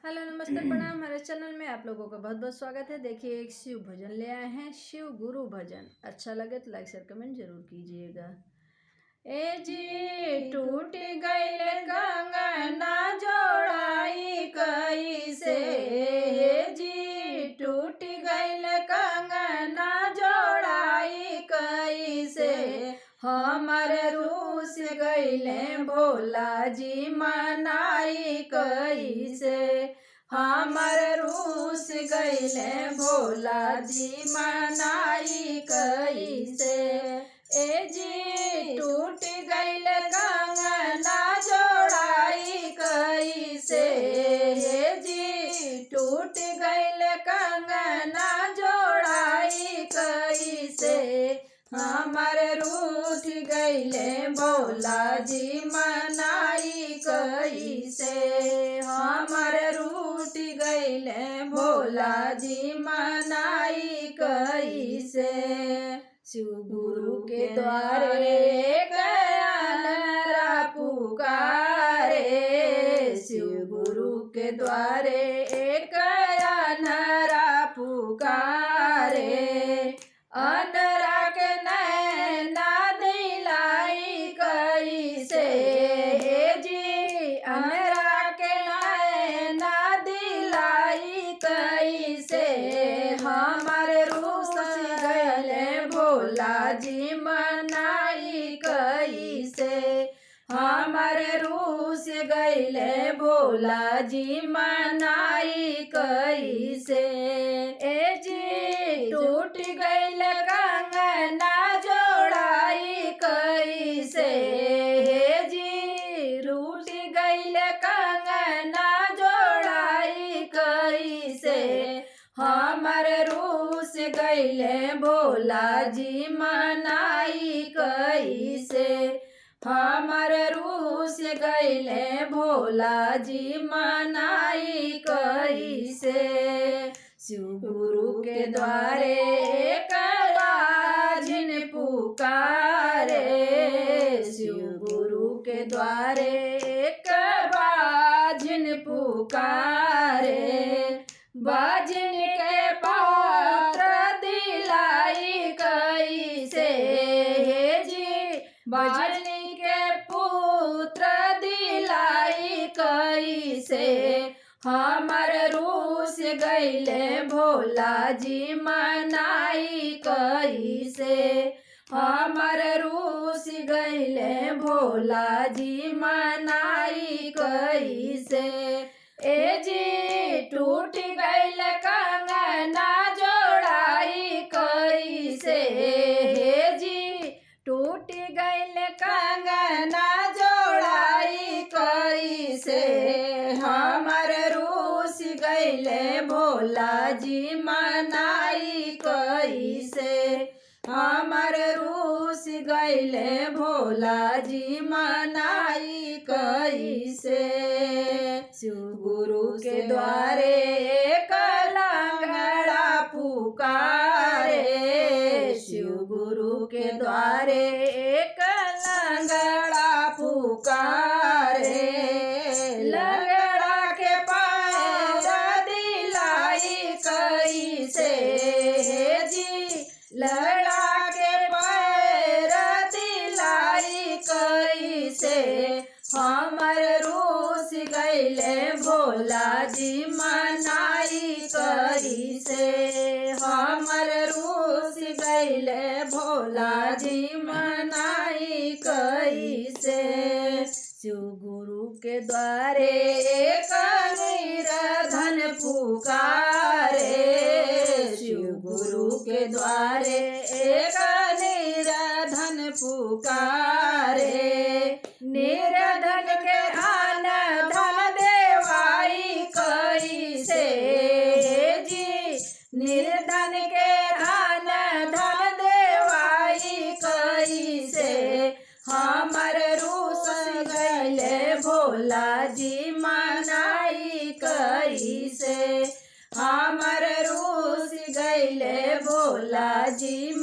Hello नमस्ते प्रणाम। हमारे चैनल में आप लोगों का बहुत बहुत स्वागत है। देखिए एक शिव भजन ले आए हैं, शिव गुरु भजन। अच्छा लगे तो लाइक शेयर कमेंट जरूर कीजिएगा। ए जी टूट गईल कंगना जोड़ाई कैसे, ए जी टूट गईल कंगना जोड़ाई कैसे, हमर रूस गईले भोला जी मनाई कैसे, हमर रूस गईले भोला जी मनाई कैसे। ए जी टूट गईल कंगना जोड़ाई कैसे, ए जी टूट गईल कंगना जोड़ाई कैसे, हमर रूठ गईले भोला जी मनाई कैसे, हमर रूठ गईले भोला जी मनाई कैसे। शिव गुरु के द्वारे गया पुकारे, शिव गुरु के द्वारे गया नरा पुकारे, अनरा के नैना दिलाई कैसे, जी अनरा के नैना दिलाई कैसे, हमर रूस गईले भोला जी मनाई कैसे, हमर रूस गईले भोला जी मनाई कैसे। ए जी टूट गईल कंगना जोड़ाई कैसे, हे जी रूठ गईल कंगना जोड़ाई कैसे, हमर रूस गईले भोला जी मनाई कैसे, हमर रूस गईले भोला जी मनाई कैसे। शिव गुरु के द्वारे जिन पुकारे, शिव गुरु के द्वारे जिन पुकारे, बाजिन के पात्र दिलाई कैसे, हे जी बाजिन के पुत्र दिलाई कैसे, हमर रूस गईले भोला जी मनाई कैसे, हमर रूस गईले भोला जी मनाई कैसे। ए जी टूट गईल कंगना जोड़ाई कैसे, हे जी टूट गईल कंगना जोड़ाई कैसे, हमर रूस गईले भोला जी मनाई कैसे, हमर रूस गईले भोला जी मनाई कैसे। शिव गुरु के द्वारे लंगड़ा पुकारे, शिव गुरु के द्वारे लंगड़ा पुकारे, लंगड़ा के पैर दिलाई कैसे, जी लंगड़ा के पैर दिलाई कैसे, हमर रूस गईले भोला जी मनाई कैसे, हमर रूस गईले भोला जी मनाई कैसे। शिव गुरु के द्वारे धन पुकारे, शिव गुरु के द्वारे धन पुकारे, निर्धन के आन धन देवाई कैसे, जी निर्धन के आन धन देवाई कैसे, हमर रूस गईले भोला जी मनाई कैसे, हमर रूस गईले भोला जी